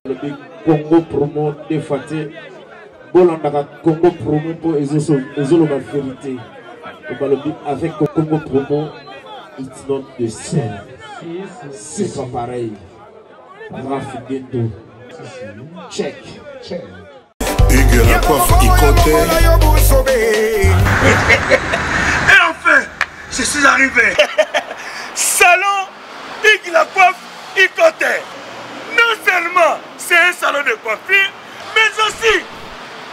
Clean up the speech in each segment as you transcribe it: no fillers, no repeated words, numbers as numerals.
Le Congo promo des Faté. Bolandaka Congo promo pour Ezolo ma vérité. Avec Congo promo, it's not the same. C'est pas pareil. Rafigeto. Check. Hugues la coiffe Ikoté. Et enfin, je suis arrivé. Salon Hugues la coiffe Ikoté. Non seulement c'est un salon de coiffure, mais aussi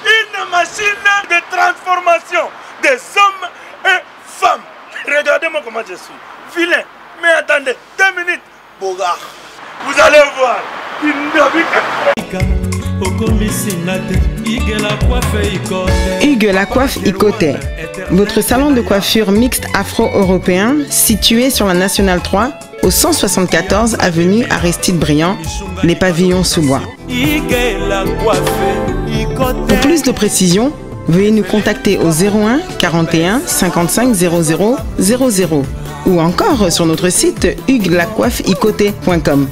une machine de transformation des hommes et femmes. Regardez-moi comment je suis. Vilain. Mais attendez, 2 minutes. Bogart. Vous allez voir. Hugues la coiffe Ikoté. Votre salon de coiffure mixte afro-européen situé sur la Nationale 3 au 174 avenue Aristide Briand, les pavillons sous bois. Pour plus de précisions, veuillez nous contacter au 01 41 55 00 00 ou encore sur notre site hugueslacoiffeikoté.com.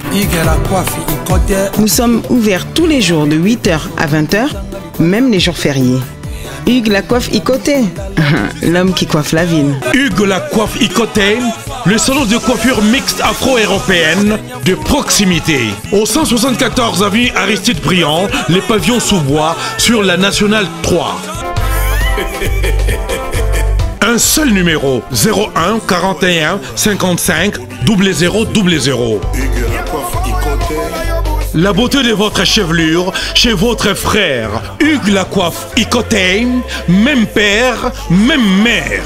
Nous sommes ouverts tous les jours de 8h à 20h, même les jours fériés. Hugues la coiffe Ikoté, l'homme qui coiffe la ville. Hugues la coiffe Ikoté, le salon de coiffure mixte afro-européenne de proximité. Au 174 avenue Aristide Briand, les pavillons sous bois sur la Nationale 3. Un seul numéro, 01 41 55 00 00. La beauté de votre chevelure chez votre frère. Hugues la coiffe Ikoté, même père, même mère.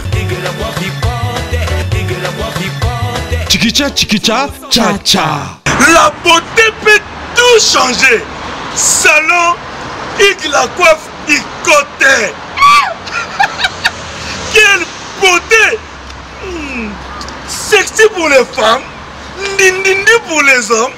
Chikicha, chikicha, cha cha. La beauté peut tout changer. Salon Hugues la coiffe Ikoté. Quelle beauté! Sexy pour les femmes, dindindi pour les hommes.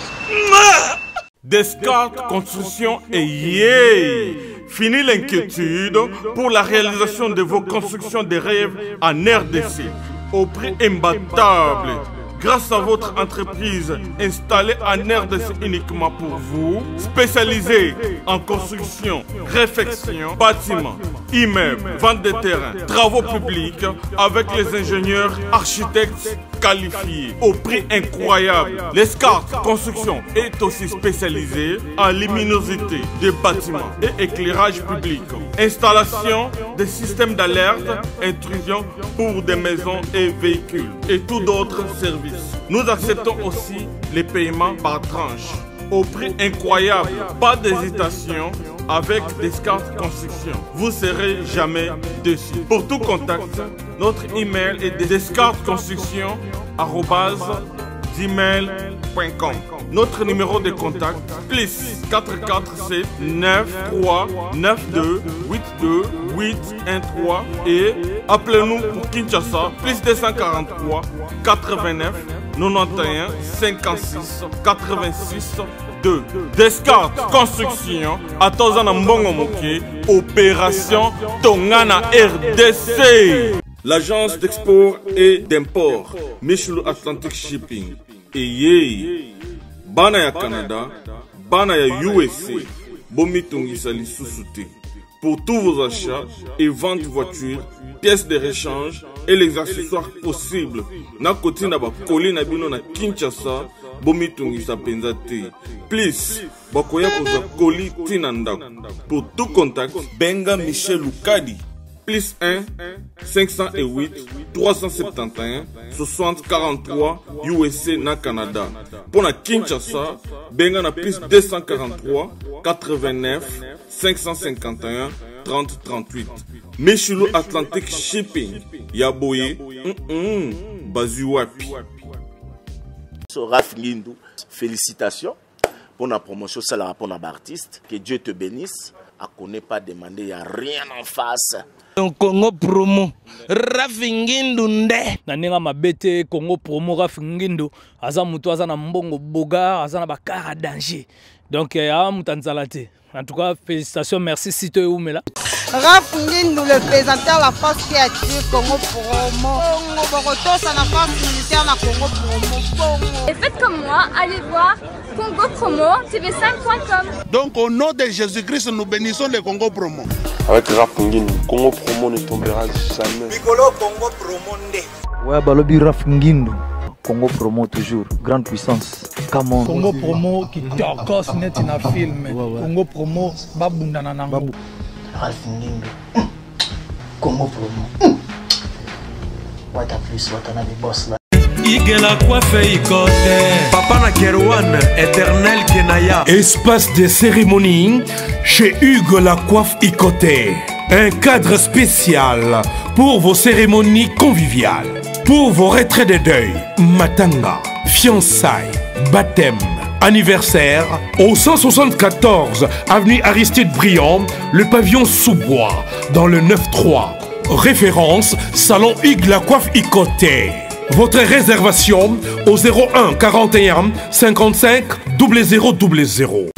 Descartes Construction et yeah! Fini l'inquiétude pour la réalisation de vos constructions de rêves en RDC au prix imbattable. Grâce à votre entreprise installée en RDC uniquement pour vous, spécialisée en construction, réfection, bâtiments, immeubles, vente de terrains, travaux publics, avec les ingénieurs architectes qualifiés au prix incroyable. Descartes Construction est aussi spécialisée en luminosité des bâtiments et éclairage public, installation des systèmes d'alerte, intrusion pour des maisons et véhicules et tout d'autres services. Nous acceptons aussi les paiements par tranche au prix incroyable. Pas d'hésitation avec Descartes Construction. Vous serez jamais déçus. Pour tout contact, notre email est descartesconstruction@gmail.com. Notre numéro de contact plus 447 93 92 82 813 et appelez-nous pour Kinshasa plus 243 89 91 56 86 2. Descartes Construction à Tozana Mbongo Moké, opération Tongana RDC. L'agence d'export et d'import Michel Atlantic Shipping et yé bana ya Canada, bana ya USA, bomitungisa lisusu. Pour tous vos achats et ventes de voitures, pièces de rechange et les accessoires possibles. Na koti na ba koli na bino na Kinshasa, bomitungisa penza te. Please, bakoya koza koli tinanda. Pour tout contact, benga Michel Lukadi. Plus 1 508 371 60 43 USA na Canada. Pour la Kinshasa, benga na plus 243 89 551 30 38. Michelo Atlantic Shipping. Yaboye, Bazuapi. Raph Ngindou, félicitations pour la promotion, c'est la rapport d'artiste. Que Dieu te bénisse. À connaît pas demander, il n'y a rien en face. Congo promo Raph Ngindou nde naninga mabete Congo promo Raph Ngindou aza mutu aza na mbongo boga aza na bakara danger donc ya mutanzalate. En tout cas, félicitations, merci si tu es où mais là. Raph Ngindou, le présentateur de la force créative Congo promo. Congo Boroto, c'est la force militaire de Congo promo. Et faites comme moi, allez voir Congo Promo, tv5.com. Donc au nom de Jésus-Christ, nous bénissons le Congo Promo. Avec Raf Nguindu, Congo Promo ne tombera jamais. Piccolo Congo Promo ndé. Ouais, balobi Raf Nguindu. Congo Promo toujours, grande puissance. Come on. Congo Promo qui torcos net in a film. Congo Promo babunda na nango. Raf Nguindu. Congo Promo. What a plus, what a boss là. Igela coiffe ikote. Papa na Kerouan, éternel Kenaya. Espace de cérémonie chez Hugues la coiffe Ikote. Un cadre spécial pour vos cérémonies conviviales. Pour vos retraits de deuil, matanga, fiançailles, baptême, anniversaire. Au 174 avenue Aristide Briand, le pavillon sous-bois, dans le 9-3. Référence, salon Hugues la coiffe Ikote. Votre réservation au 01 41 55 0000.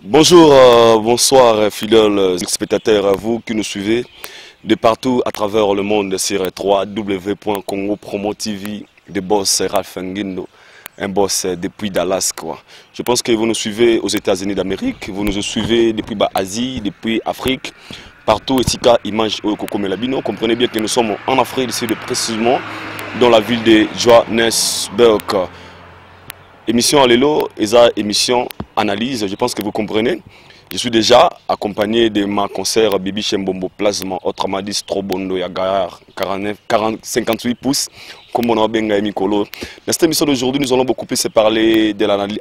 Bonjour, bonsoir fidèles spectateurs, à vous qui nous suivez de partout à travers le monde sur www.congopromotv de boss Raf Nguindu, un boss depuis Dallas quoi. Je pense que vous nous suivez aux États-Unis d'Amérique, vous nous suivez depuis Asie, depuis Afrique, partout et tika image au Kokomelabino. Comprenez bien que nous sommes en Afrique, ici précisément dans la ville de Johannesburg. Émission Allélo, ESA émission analyse, je pense que vous comprenez. Je suis déjà accompagné de ma concert Bibi Chembombo Plasma, autrement dit Strobondo Yagar, 58 pouces, comme on a benga Mikolo. Dans cette émission d'aujourd'hui, nous allons beaucoup plus parler de l'analyse,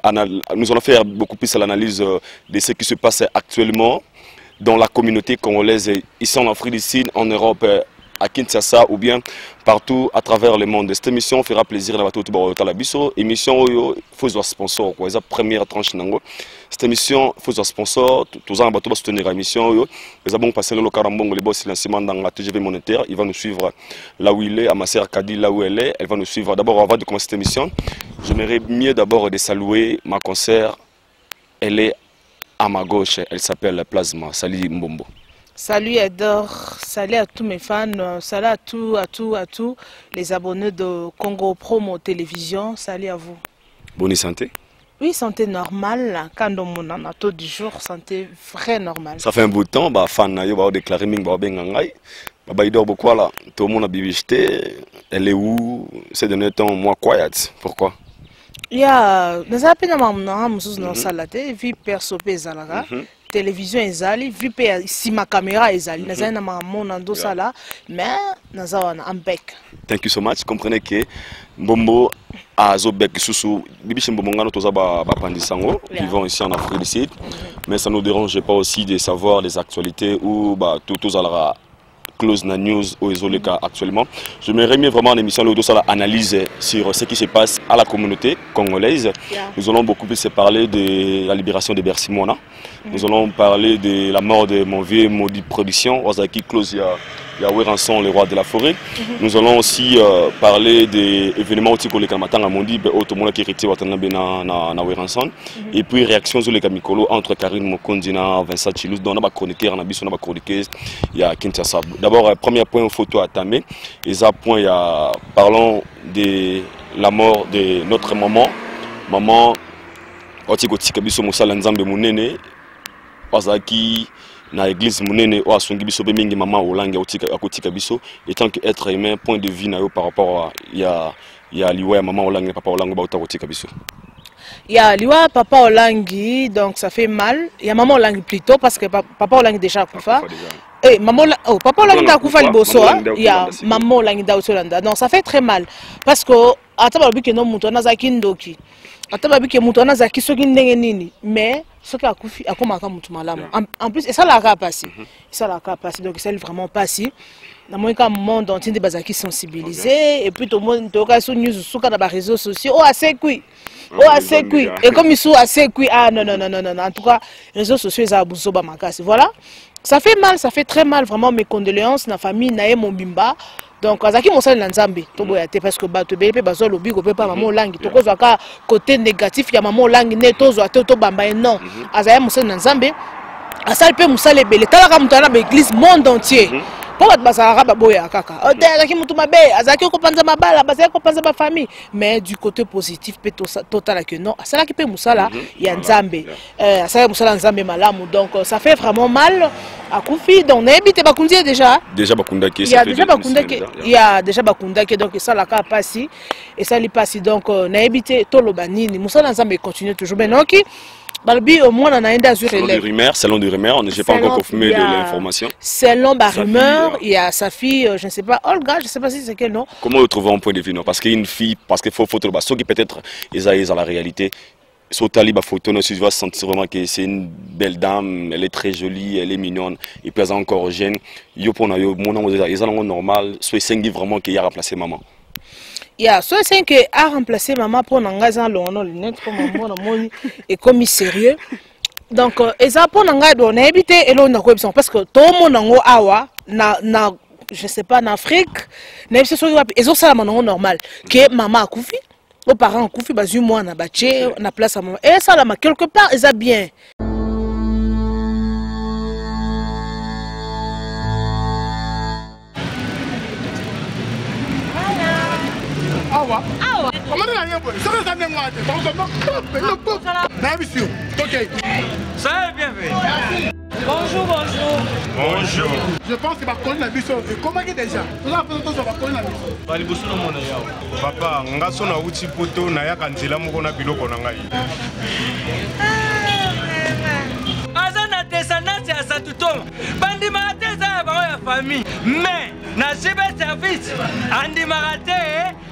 nous allons faire beaucoup plus l'analyse de ce qui se passe actuellement dans la communauté congolaise, ici en Afrique du Sud, en Europe, à Kinshasa ou bien partout à travers le monde. Cette émission fera plaisir à tout le monde. Émission il faut un sponsor quoi, c'est la première tranche nango. Cette émission faut un sponsor, tous en bateau soutenir l'émission les abons passer le carambongo les boss silencement dans la TGV monétaire, il va nous suivre là où il est à Masser Kadi là où elle est, elle va nous suivre d'abord avant de commencer cette émission. J'aimerais mieux d'abord de saluer ma concert. Elle est à ma gauche, elle s'appelle Plasma. Salut Mbombo. Salut Edor, salut à tous mes fans, salut à tous les abonnés de Congo Promo Télévision, salut à vous. Bonne santé? Oui, santé normale, quand on a un taux du jour, santé très normale. Ça fait un bout de temps, bah fan na yo ba déclarer ming ba bengangai, bah il dort beaucoup là, tout le monde a bibité, elle est où? Ces derniers temps moi quiet, pourquoi? Il y a des appels à maman, nous salate, vie perso pesalaga. Télévision ezali, vu si ma caméra ezali, nous avons un monde là, mais nous avons un bec. Thank you so much. Comprenez que Mbombo a Zobek Soussou, Bibi Chembomongano Tozaba Pandisango, qui vont ici en Afrique du Sud, mais ça ne nous dérange pas aussi de savoir les actualités ou tout à close na news au Ezoleka actuellement. Je m'aimerais mieux vraiment en émission le dossier analyse sur ce qui se passe à la communauté congolaise. Nous allons beaucoup plus parler de la libération de Bercy Mona. Nous allons parler de la mort de mon vieux maudit production, Ozaki Close Yahweh Ranson, le roi de la forêt. Nous allons aussi parler des événements au Tiko le Kamatanga Mondi, au monde qui est hérité na Ranson. Et puis réaction sur les Kamikolo entre Karine Mokondina, Vincent Chilous, dans la chroniqueur, on a chroniqueuse, il y a Kinshasa. D'abord, premier point photo à Tamé. Et ça, point, parlons de la mort de notre maman. Maman, Otiko Tikabiso Moussala Nzambe Mounene, Ozaki. Na église munene o asongi biso be mingi mama olangi akotika biso étant que être humain point de vue na yo par rapport à ya liwa ya mama olangi papa olangi ba otakotika biso ya liwa papa olangi donc ça fait mal ya maman olangi plutôt parce que papa olangi déjà kufa eh maman papa olangi da kufa liboso ya maman olangi da osolanda donc ça fait très mal parce que ataba biki no muto na zaki ndoki ataba biki muto na zaki soki ndenge nini mais ce qui a confié à comment en plus et ça l'a passé donc c'est vraiment passé dans mon cas monde entier des bases qui sensibilisés et puis tout le monde toka sur news sur les réseaux sociaux assez et comme ils sont assez non en tout cas les réseaux sociaux ça abusé voilà ça fait mal, ça fait très mal vraiment mes condoléances la famille nae mon bimba. Donc, azaki mosali na nzambe to boyate parce que bato bele pe bazo lobi ko pe pa maman langi to kozwa ka côté négatif ya maman langi ne to zwa to bamba non azaya mosali na nzambe asali pe musale bele tala ka mutana ba église monde entier po bat basara ba boya kaka azaki mutu mabe azaki ko panza mabala bazaki ko panza ba famille mais du côté positif pe total que non ça là qui peut musala ya nzambe ça musala nzambe malamu donc ça fait vraiment mal à Koufi donc n'habite bakundi déjà bakunda qui il y a déjà bakunda qui il y a déjà bakunda qui donc ça la ka passi et ça li passi donc n'habite tolobanini musala nzambe continue toujours mais non qui Balbi au moins on a un selon des rumeurs, on n'a pas encore confirmé de l'information. Selon la rumeur, il y a sa fille, je ne sais pas, Olga, je ne sais pas si c'est quel nom. Comment le trouver un point de vue non? Parce qu'une fille, parce qu'il faut photo, ceux qui peut-être ils ont la réalité. Sur Taliba photo, tu vas sentir vraiment que c'est une belle dame, elle est très jolie, elle est mignonne, et puis elle est encore jeune. Yo pour nous, mon nom ils ont normal, soit c'est vraiment qu'il a remplacé maman. Il y a soit c'est que a remplacé maman pour n'engager l'on lunette comme mon et comme sérieux. Donc ça pour n'engager on a évité et l'on a quoi parce que tout le monde en awa na je sais pas en Afrique n'a pas sur ils ont ça maman normal que maman a coufi aux parents coufi bazu moi na baché na place à maman et ça là quelque part ils a bien. Awa. Comment on a rien fait? Ça va ça n'est ok. Ça est bien fait. Bonjour, bonjour. Bonjour. Je pense que ma collègue n'a vu ça. Comment est déjà? Nous avons fait ça ma collègue n'a vu ça. Bali bosso no mona yao. Papa, ngaso na uti poto na ya kanzela moko na biloko na ngai. Azana descendance ya Satutoma. Bandi marateza ya ba ya famille. Mais na jibe service andi marate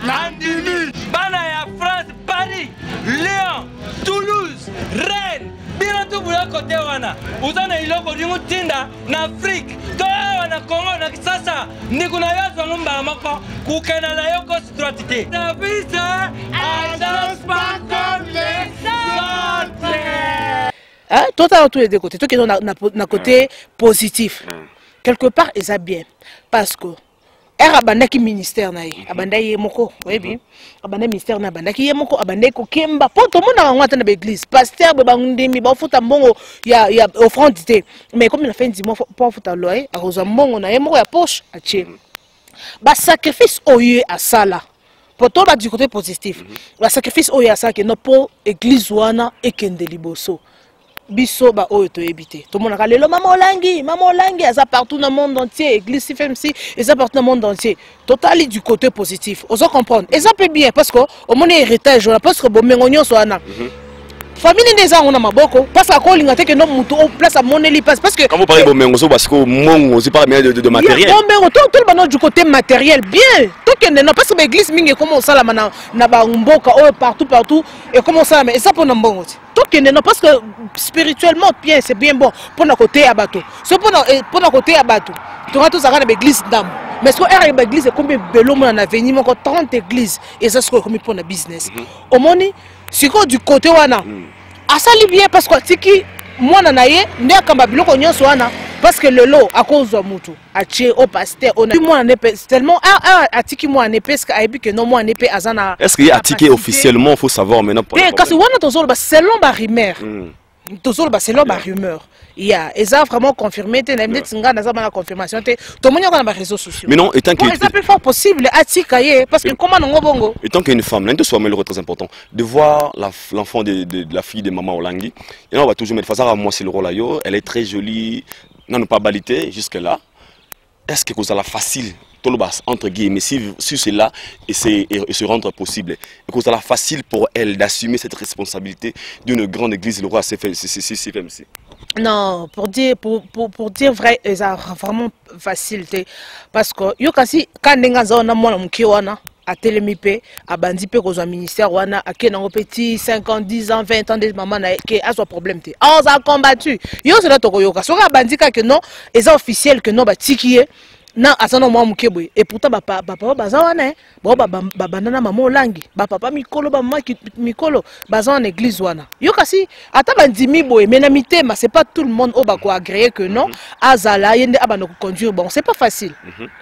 andimi bana ya France, Paris, Lyon, Toulouse, Rennes. Bino tu bula kote wana. Uzana iloko dingu tinda na Afrique. Toa wana Congo na Kisasa. Nikuna yazo ngumba mako kukena na yoko situatite. Service agence pas comme les autres. Tout à tous les deux côtés. Tout qui est na côté positif. Quelque part, ils ont bien. Parce que abandaki ministère na ye abanda ye moko webi abanda ministère na abandaki ye moko abanda ko kemba po to mona ngwata na église pasteur be bangundimi ba futa mbongo ya offrande mais comme il a fait 10 mois pour futa loyer a roza mbongo na ye moko ya poche a tie ba sacrifice oye à ça là pour toi du côté positif ba sacrifice oye à ça que no po église wana ekende liboso biso ba oyo to ebité tout le monde a lelo maman Olangi ça partout dans le monde entier église FMC et ça partout dans le monde entier totalement du côté positif on comprendre et ça peut bien parce que au monde héritage parce que bon mengonyo so ana famille des gens on a maboko parce que ko linga te que no mutu au place à moneli parce que quand vous parlez bon mengonzo parce que mon aussi pas de matériel bon mengo tout le monde du côté matériel bien tout que non parce que l'église mingi comment ça la na ba mboka partout et comment ça mais ça pour na mbongo tout que non parce que spirituellement bien c'est bien bon pour notre côté à bateau c'est pour notre côté à bateau tu vas tous à l'église d'âme mais ce que l'église est comme bello mon avenir mon 30 églises et ça c'est comme pour le business au moni si du côté wana à ça bien parce que tiki moi nanaye ne kamba biloko nyonso wana parce que le lot à cause de mutu a tché au pasteur on a moi n'épée tellement a tiki moi n'épée parce que que non moi n'épée azana est-ce qu'il y a ticket officiellement faut savoir maintenant pour parce que wana tozolo ba selon ba rumeur tozolo ba selon ba rumeur il y a et ça vraiment confirmé te na mnetsinga na za ba confirmation te to monya na ba réseaux sociaux mais non étant que c'est plus fort possible à tikaye parce que comment non bongo étant qu'une femme l'un de soi mais le très important de voir l'enfant de la fille de maman Olangi et on va toujours mettre face à moi c'est le rôle là yo elle est très jolie non pas balité jusque là est-ce que ça la facile entre guillemets si c'est là et se rendre possible et que ça la facile pour elle d'assumer cette responsabilité d'une grande église le roi CFMC. Non, pour dire vrai, c'est vraiment facile parce que yo kasi quand on a moi mkiwana à Télémipé, à Bandipe, au ministère, wana à Kenango petit 5 ans, 10 ans, 20 ans de maman qui a son problème. On a combattu. Yo c'est là tokoyoka. Soit Bandika que non, et c'est officiel que non ba tikié. Non, asano moi mukebwe et pourtant papa bazawana bon banana maman Olangi papa mikolo maman mikolo bazan église wana yo kasi ata bandimi boye menamité mais c'est pas tout le monde au bako agréé que non azala yende abana ko conduire bon c'est pas facile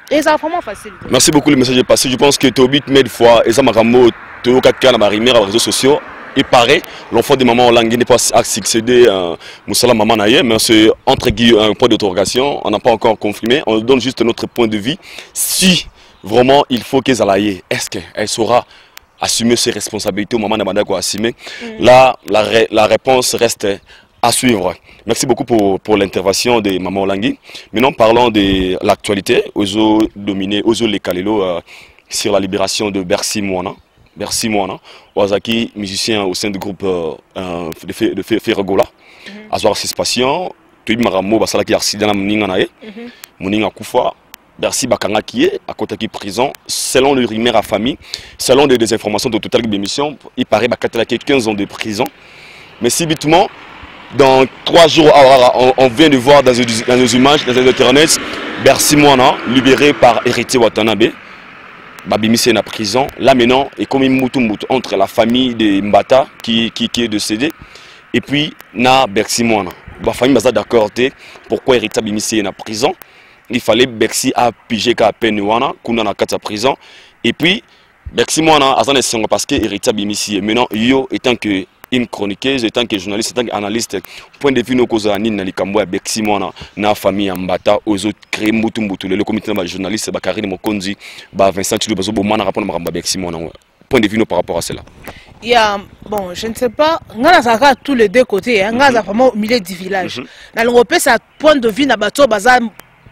et ça vraiment facile. Merci beaucoup le message est passé je pense que Tobit mille fois et ça makambo to kakka na barimera réseaux sociaux il paraît, l'enfant de maman Olangi n'est pas succédé à Moussala Maman Naye, mais c'est entre guillemets un point d'interrogation, on n'a pas encore confirmé, on donne juste notre point de vue. Si vraiment il faut qu'elle aille, est-ce qu'elle saura assumer ses responsabilités au moment de Madako assumer? Là, la réponse reste à suivre. Merci beaucoup pour l'intervention de Maman Olangi. Maintenant, parlons de l'actualité. Ozo dominé, Ozo Lekalelo sur la libération de Bercy Mouana. Bercy Mouana, Ozaki, musicien au sein du groupe de Ferregola. Azor Sispation, tu dis Maramo, Basalaki Arsidana Mouninga Nae, Mouninga Koufa, Bercy Bakanga qui est à côté de prison. Selon le rumeur à famille, selon des informations de Total d'émission, il paraît qu'il y a 15 ans de prison. Mais subitement, dans 3 jours, on vient de voir dans les images, dans les internet, Bercy Mouana, libéré par Héritier Watanabe. Babimisi est en prison. Là maintenant, il y a comme une moutou entre la famille de Mbata qui est décédée et puis na Bercy Mouana. La famille est d'accord pourquoi Héritier Babimisi est en prison. Il fallait Bercy a pigé qu'à peine Wana, qu'on a la prison. Et puis, Bercy Mouana a parce que Héritier Babimisi maintenant, yo étant que une chroniqueuse, étant que journaliste, étant qu'analyste, point de vue nos causes à Nina Likambo, Bercy Mouana, na famille Mbata, aux autres créés Moutou, le comité de journaliste, Bakari Mokonzi, Vincent Chilubazo, Mana rapport à Bercy Mouana. Point de vue par rapport à cela. Il y a, bon, je ne sais pas, on a tous les deux côtés, on a vraiment au milieu du village. Dans l'Europe, ça point de vue, Nabato, Bazar.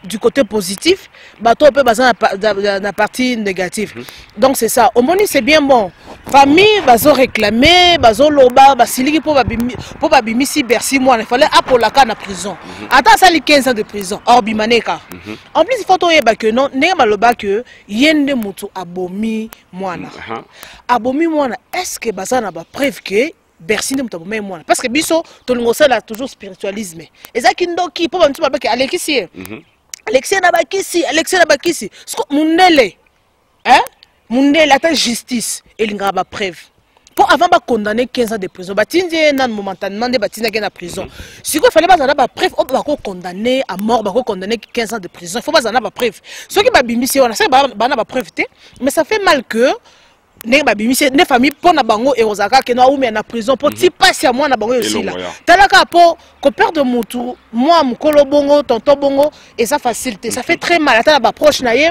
Du côté positif, bateau peut baser dans la partie négative. Donc c'est ça. Au moins c'est bien bon. Famille, bazo réclamer, bazo loba, basiliki pour babimisi Bercy moi. Il fallait apolaka na prison. Attends ça les 15 ans de prison. Or bimaneka. En plus il faut toyeba que non, ne maloba que yende mutu abomi mwana. Abomi mwana. Est-ce que baza na ba preuve que Bercy ne mutu abomi mwana? Parce que biso tolingo ça là toujours spiritualisme. Et ça qui ndoki pour bantu babeke alekisi. Alexis Nabakisi, Mundele, hein? Mundele, attend justice, et il y a une preuve. Pour avant de condamner 15 ans de prison, il y a momentanément des bâtiments qui sont en prison. Si il fallait pas avoir une preuve, on va condamner à mort, on va condamner 15 ans de prison. Il faut pas avoir une preuve. Ce qui est bimisi, on a ça, on a preuve, mais ça fait mal que ne famille pour na bango et ozaka que na oumi na prison pour ti passer à moi na bango aussi là talaka pour ko perdre mutu moi mukolo bongo tonton bongo et ça facilité ça fait très mal attends ba proche na ye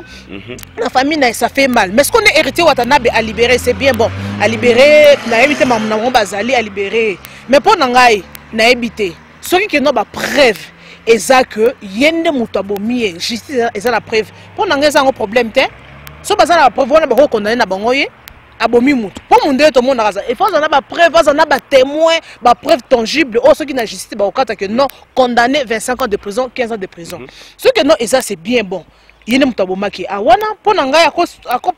la famille na ça fait mal mais ce qu'on est héritier Watanabe à libérer c'est bien bon à libérer na éviter maman na bazali à libérer mais pour nangai na éviter ceux qui n'ont pas preuve et ça que yende mutu abomi justice et ça la preuve pour nangai ça un problème té so bazala la preuve on a ba condamner na bango ye abomi mutu pour mon deux tout le monde a il faut en avoir preuve en avoir témoin ba preuve tangible oh ceux qui n'a justice ba au cas que non condamné 25 ans de prison 15 ans de prison ce que non et ça c'est bien bon yene mutu abomaki awana pour nanga ya ko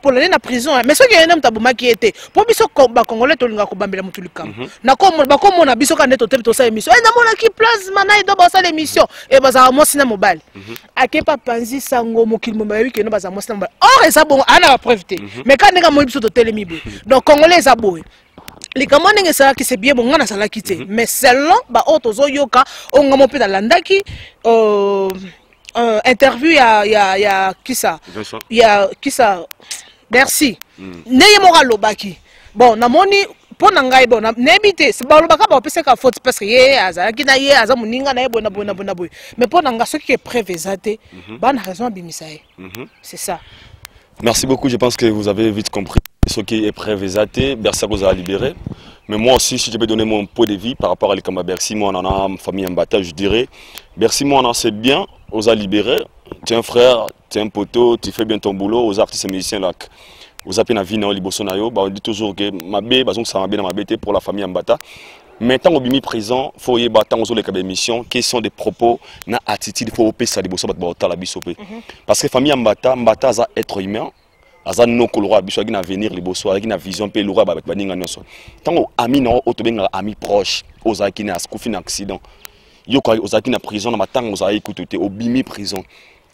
polonais na prison mais ce que yene mutu abomaki était pour biso ba congolais to linga ko bambela mutu likam na ko ba ko mona biso ka neto tempo to sa émission et na mona ki plasma na ido ba sa l'émission et ba za mo sina mobile ake pa panzi sango mokil mo bayi ke no ba za mo sina mobile or et ça bon ana ba preuve mais quand nga mo biso to telemi donc congolais ça boy les camarades ça qui c'est bien bon ngana sala kité mais selon ba otozo yoka on ngamo pe landaki interview il y a qui ça il y a qui ça merci neye moka lobaki bon namoni pour nangai bon nebité c'est ba lobaka ba pesa ka faute parce que ye azaki na ye aza muninga na ye bona mais pour nanga ce qui est prévésate ban raison bimisaye c'est ça. Merci beaucoup, je pense que vous avez vite compris ce qui est prévésate. Bercy vous a libéré. Mais moi aussi, si je peux donner mon point de vue par rapport à l'Ikamba Bercy, moi on a une famille en bataille, je dirais. Bercy, moi on a c'est bien, vous a libéré. Tu es un frère, tu es un poteau, tu fais bien ton boulot, aux artistes et musiciens là. Vous avez une vie dans l'Ibosonayo, on dit toujours que ma bé, ça m'a bien dans ma bête pour la famille en bataille. Mais tant qu'on est prison, il faut y avoir tant les émissions qui sont des propos, na attitude, il faut opérer ça, la bisopé. Parce que la famille en bataille, c'est être humain. Aza no kolora biso qui na venir les bosso qui na vision pe lora ba baninga nyonso tango ami na otobenga ami proche ozaki na skufi na accident yoka ozaki na prison na matanga ozaki kutote obimi prison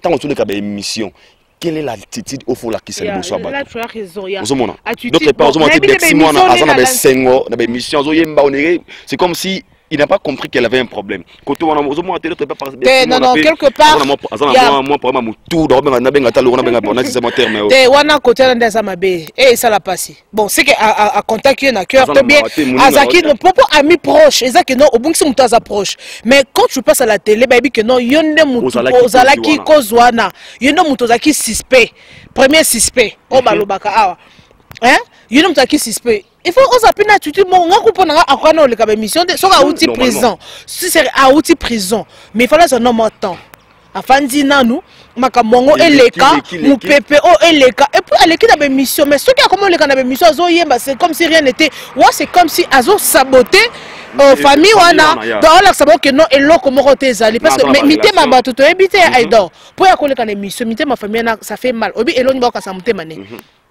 tango tune ka ba émission quelle est l'attitude au fond la qui c'est les bosso ba là tu as raison ya d'autre part ozomona Bercy moi na aza na besengo na ba émission ozoyemba onere c'est comme si il n'a pas compris qu'elle avait un problème. Quand on a non, quelque part. Et ça l'a passé. Bon, c'est qu'à contacter un cœur, bien, Azaki, nos propres amis proches, Azaki, non, au bon que c'est proche. Mais quand tu passes à la télé, baby, que non, yonne Moutouzalaki Kozwana, yonne Moutozaki suspect, premier suspect, oh balobaka awa. Hein? Yonne Moutozaki suspect. Il faut oser appeler tu dis mon on comprend à quoi non les mission de soit à outil prison si c'est à outil prison mais il fallait un homme temps afandi nanu makamongo eleka mu pepe o eleka et puis elle qui na mission mais ce qui a comment les kana mission azo yemba c'est comme si rien n'était ouais c'est comme si azo saboté famille wana dans la sabot que non eloko moko tezali parce que mité ma bato to ebité aido pour ya ko les kana mission mité ma famille ça fait mal obi eloni ba ka sa mté mané.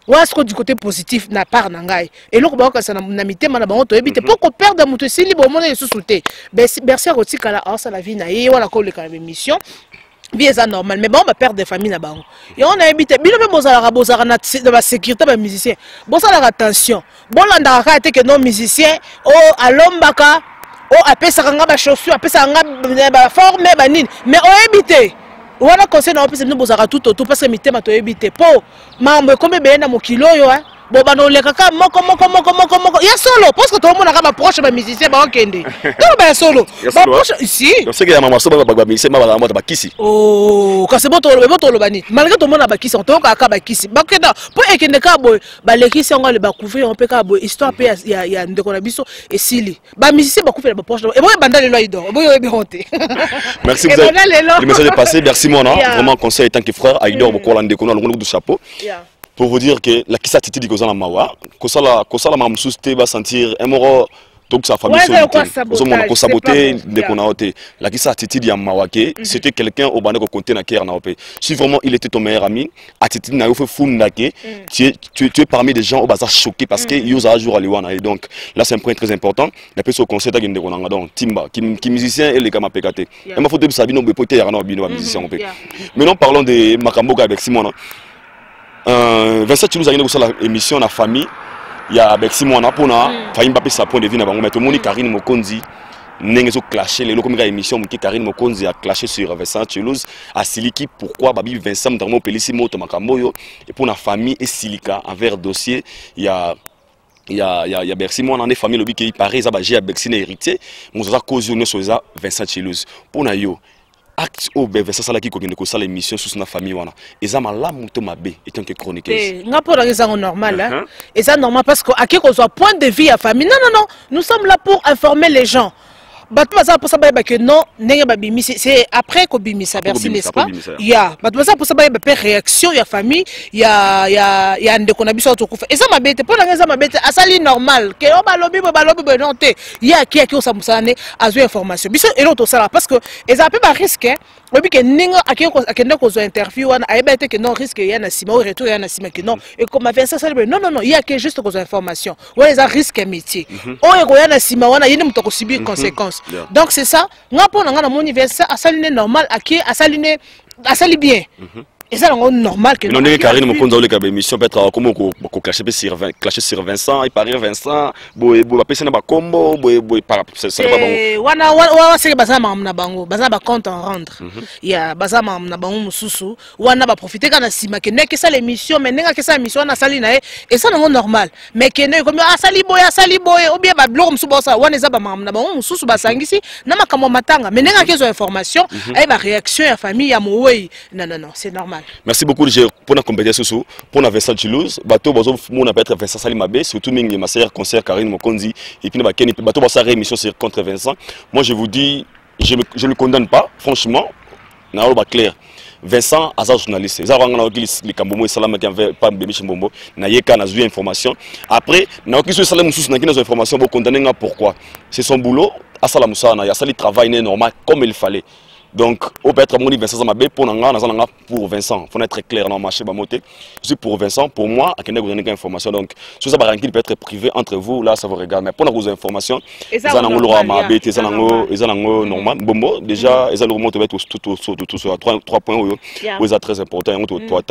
Est-ce que du côté positif n'a pas n'angai et l'autre bah ça n'a mité mana bango to ebite pour qu'on perde muto si libre mon et sous-souté merci à Roti kala ça la vie na et voilà ko le kana mission bien ça normal mais bon on va perdre des familles na bango et on a évité bilo même bozara na de la sécurité ba musicien bon ça la attention bon landa ka été que non musicien oh alombaka oh apesa nga ba chaussures apesa nga ba forme ba nini mais on évité voilà conseil na opesa nous bozara tout parce que mitema to éviter po mambo comme be na mokilo yo hein bon ba no leka ka moko ya solo parce que tout le monde a ba proche ba musicien ba okende to ba solo ba proche ici c'est que ya mama so ba musicien ba ba kisi oh ka c'est bon to lo bani malgré tout le monde ba kisi on to ka ba kisi ba kenda po ekende ka boy ba lekisi ngo le ba couvrir on peut ka boy histoire pe ya ndeko na biso et sili ba musicien ba couvrir ba proche et bon banda le loido bo yo be honte. Merci vous le message est passé merci mon vraiment conseil tant que frère Aïdor beaucoup l'ande qu'on a le du chapeau pour vous dire que la kisa titi di kozala mawa kosala mamsuste va sentir un moro donc sa famille ko saboter de qu'on a ôté la kisa titi di mawa ke c'était quelqu'un au bande ko compter na ker na opé si vraiment il était ton meilleur ami a titi na yo fait funda ke tu es parmi des gens au bazar choqué parce que yo za jour aliwana et donc là c'est un point très important la personne concert de qu'on a donc timba qui musicien et les kama pekate et ma photo de Sabino be poté ya na bino musicien opé maintenant parlons de Makamboka avec Simon. Vincent Chilouza a une émission na famille il y a avec Simon pour na faim pas sa point de vue na bango mais tout le monde Karine Mokonzi n'engezo clasher les locaux émission qui Karine Mokonzi a clashé sur Vincent Chilouza à Siliki pourquoi babi Vincent Darmo Pelissimo to Makamboyo et pour la famille et Silika envers dossier il y a Bercy moi on est famille lobby qui paraît ça j'ai Bercy héritier nous a causé une chose Vincent Chilouza pour na yo acte au Vincent Salaki ko ngene ko sala émission sur na famille wana ezama la muto mabe étant que chroniqueuse nga pour la raison normale hein et ça normal parce que à qui qu'on soit point de vue à famille non nous sommes là pour informer les gens Batouza pour ça que non nenga babimi c'est après ko bimisa Bercy n'est-ce pas ya Batouza pour ça réaction ya famille ya ndeko na biso to kufa et ça mabete pour la raison mabete asali normal que o balobi non te ya qui o samusane azu information biso et l'autre ça parce que et ça peut pas risque obi que ninga akende ko zo interview wana ayebete que non risque ya na sima au retour ya na sima que non et comme avait ça non il y a que juste ko zo information ouais ça risque métier o eko ya na sima wana yini mutoko subir conséquences. Donc c'est ça, nga pour nga na mon université à saline normal à qui à saline bien. Et ça c'est normal que non Karine Mokonzi le ka émission peut-être comment ko clasher sur Vincent il paraît Vincent boy passer na ba combo boy para c'est pas bon. Wana c'est bazama na bango bazama compte en rendre. Ya bazama na bango mususu wana ba profiter kana sima que ne que ça l'émission mais nenga que ça émission na saline et ça c'est normal mais que ne comme sali boy ou bien ba blog mususu ça wana za ba na bango mususu ba sangisi na makamo matanga mais nenga que zo information et ba réaction ya famille ya mowe non c'est normal. Merci beaucoup pour la compétition pour la Vincent Chilouza bateau bazo mon appel être Vincent Salimabé surtout mingi ma sœur concert Karine Mokonzi et puis bateau ba sa réémission sur contre Vincent moi je vous dis je ne condamne pas franchement na ba clair Vincent asa journaliste za ranga na les kambomo salama qui avait pas bébé chimbombo na yeka na zui information après na oki so salama mususu na kina information bo condamner nga pourquoi c'est son boulot asala musana ya sali travail normal comme il fallait. Donc, au peut-être mon Vincent Zamabé pour Vincent. Faut être clair dans le marché bamoté. Je suis pour Vincent, pour moi, à quelle information. Donc, si ça peut être privé entre vous, là ça vous regarde. Mais pour nos informations, ils ont normal. Bon, déjà, ils ont remonté tout sur 3 points où ils très important. Toi,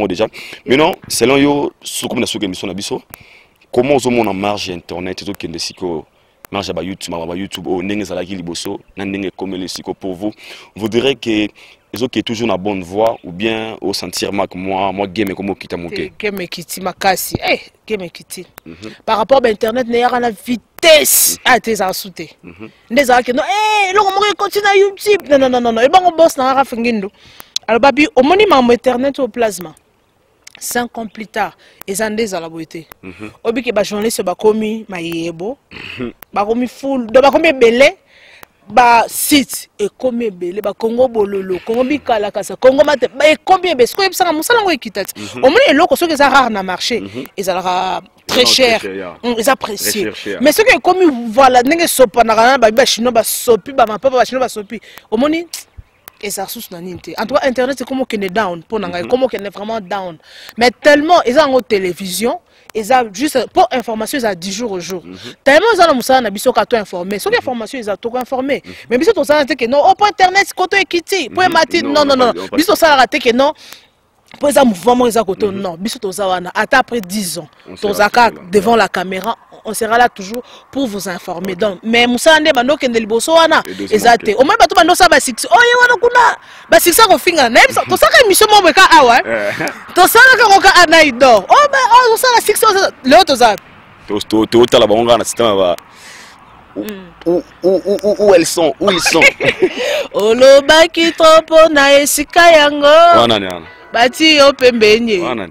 déjà. Mais non, selon eux, sous comme la sous-émission d'Abisso, comment on a marge internet et tout qui est marche à YouTube au ndenge zalaki liboso na ndenge comme le siko pour vous. Vous direz que les autres qui est toujours na bonne voie ou bien au sentir moi game comme kita moke. Game kiti makasi. Game kiti. Par rapport à internet n'a rien la vitesse à tes asouté. Ndeza que non le on continue à YouTube. Non. Et bon boss na Raf Ngindu. Alors babi au monument internet au plasma. 5 ans plus tard, ils ont des à la beauté. Obi que ba journaliste ba komi mayebo, ba komi full, ba komi belé, ba site et komi belé, ba Congo bololo, Congo bikala kasa, Congo mate, ba e komi be, ce qu'on ça musala ngo ekitati. Au moins les locaux ceux qui ça rare na marché, ils ont très cher, ils apprécient. Mais ceux qui komi voilà, n'enge sopa na kana ba chino ba sopi, ba ma papa ba chino ba sopi. Au moins et ça sous naninte. En tout cas, internet c'est comme qu'on est down pour n'anga, comme qu'on est vraiment down. Mais tellement ils ont en télévision, ils ont juste pour information ils ont 10 jours au jour. Tellement ils ont musa na biso ka to informer. Sur l'information ils ont tout informé. Mais biso to ça que non, pour internet c'est côté ekiti, pour mati non. Biso ça raté que non. Pour les mouvements ils ont côté non. Biso to ça wana après 10 ans. To zaka devant la caméra. On sera là toujours pour vous informer. Donc, mais Moussa Ande bano kende liboso wana ezate. Au moins bato bano sa ba six. Oh wana kuna ba six ko finga. Na to saka émission mo beka awa. To saka ko ka anaidor. Oh ben on sa la six le to za. To tala bango na système ba. Où elles sont? Où ils sont? Oloba ki tropo na esika yango. Wana nyana. Bati yo pembenye. Wana.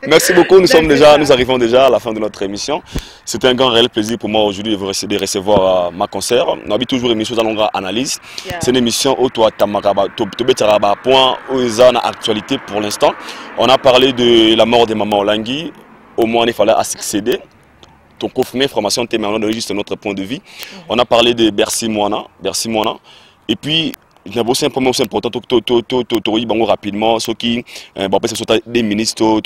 Merci beaucoup, nous arrivons déjà à la fin de notre émission. C'est un grand réel plaisir pour moi aujourd'hui de recevoir ma concert. On a toujours une émission dans longue analyse. C'est une émission où toi point où ils ont actualité pour l'instant. On a parlé de la mort de Maman Olangi. Au moins il fallait accéder. Ton confirmé formation thème, on a donné juste notre point de vue. On a parlé de Bercy Moana. Et puis il y a aussi un point aussi important rapidement ceux qui des ministres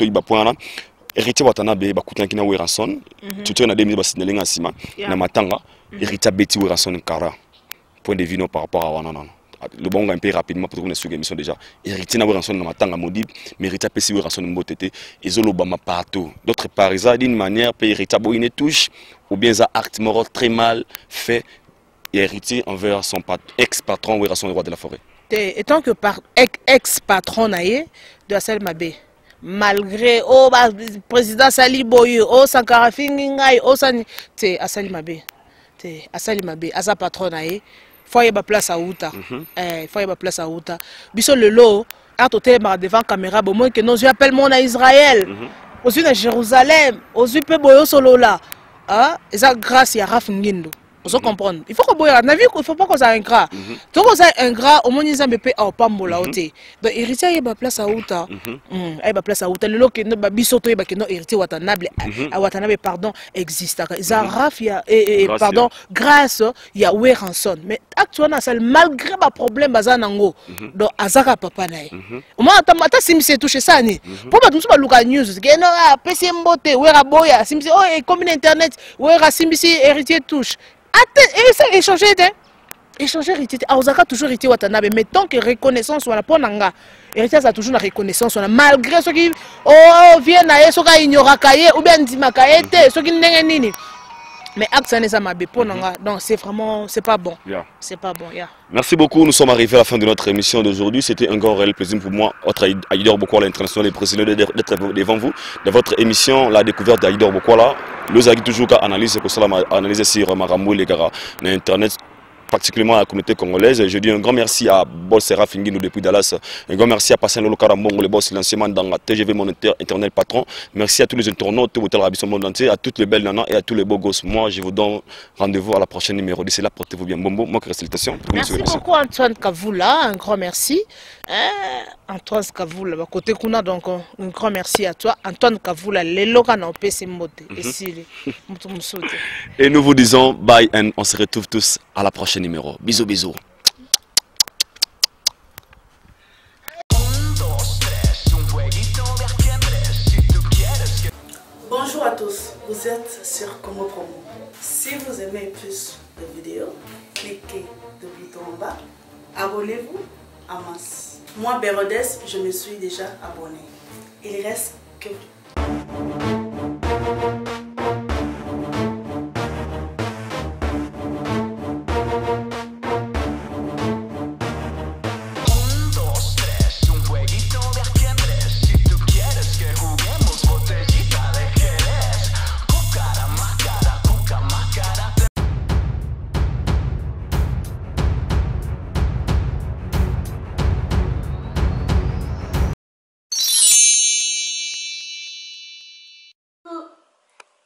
héritier Watanabe bakutan kina Weranson tu na des ministres signaler asima na matanga héritier Betty Weranson Kara point de vue par rapport à wana le bon un peu rapidement pour qu'on ait suivi l'émission déjà héritier na Weranson na matanga modib mais héritier Betty Weranson mbotete ezolo bama partout d'autre part ça d'une manière pays héritier boine touche ou bien ça acte moral très mal fait héritier envers son ex-patron ou son roi de la forêt. Et tant que par ex-patron naïe de Assel Mabé, malgré président Sali Boye, Sankara Fingingaï, Sani, c'est Assel Mabé, Asa patron naïe, faut y avoir place à Outa, faut y avoir place à Outa. Biso le lot, à côté devant caméra, au moins que nos yeux appellent mon à Israël, aux yeux de Jérusalem, aux yeux de Boyo Solo là, et ça grâce à Raf Ngindu. Vous comprenez? Il faut que vous ayez il faut pas qu'on ait un gras. Donc vous avez un gras au moins ils ont bépé au pambola oté. Donc héritier il y a place à Outa. Il y a place à Outa. Le lot que no bisoto il y a que no héritier Watanabe pardon existe. Zaraf il y a pardon grâce il y a Weranson. Mais actuellement c'est malgré ma problème bazanango. Donc azaka papa nae. Au moins attends si me touché ça ni. Pour pas tout ça luka news que non PC mbote Wera boya si oh comme internet Wera si héritier touche. Échanger héritier Aozaka toujours héritier Watanabe mais tant que reconnaissance soit la ponanga héritier ça toujours la reconnaissance malgré ceux qui viennent à ceux qui ignorent kaye ou bien ndima kaye ceux qui n'engagent nini mais acte ça n'est pas ma ponanga donc c'est vraiment c'est pas bon c'est pas bon Merci beaucoup, nous sommes arrivés à la fin de notre émission d'aujourd'hui. C'était un grand réel plaisir pour moi, autre Aïdor Bokwala international et président d'être devant vous de votre émission, la découverte d'Aïdor Bokwala. Le Zagi toujours qu'à analyser, que cela m'a analysé sur Maramou les gars, internet, particulièrement à la communauté congolaise. Je dis un grand merci à Bol Serra Fingino depuis Dallas. Un grand merci à Passan Lolo Karambongo, le boss silencieusement dans la TGV Moniteur Internet Patron. Merci à tous les internautes, tout le monde entier, à toutes les belles nanas et à tous les beaux gosses. Moi, je vous donne rendez-vous à la prochaine numéro. D'ici là, portez-vous bien. Bombo, moi, félicitations. Merci beaucoup Antoine Kavoula, un grand merci. Antoine Kavoula, côté Kuna, donc un grand merci à toi. Antoine Kavoula, les locaux n'ont pas ces mots. Et nous vous disons bye and on se retrouve tous à la prochaine numéro. Bisous, bisous. Bonjour à tous, vous êtes sur Congo Promo. Si vous aimez plus de vidéos, cliquez le bouton en bas, abonnez-vous en masse. Moi, Bérodès, je me suis déjà abonné. Il reste que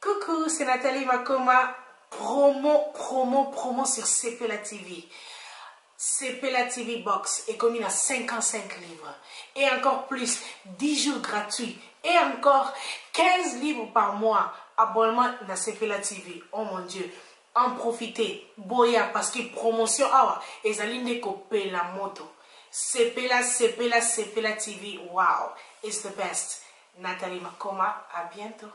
Coucou, c'est Nathalie Makoma. Promo sur Cepela TV. Cepela TV Box est commis à 55 livres. Et encore plus, 10 jours gratuits. Et encore 15 livres par mois. Abonnement à Cepela TV. Oh mon Dieu. En profitez. Boya parce que promotion awa. Et zaline coupé la moto. Cepela TV. Wow. It's the best. Nathalie Makoma. À bientôt.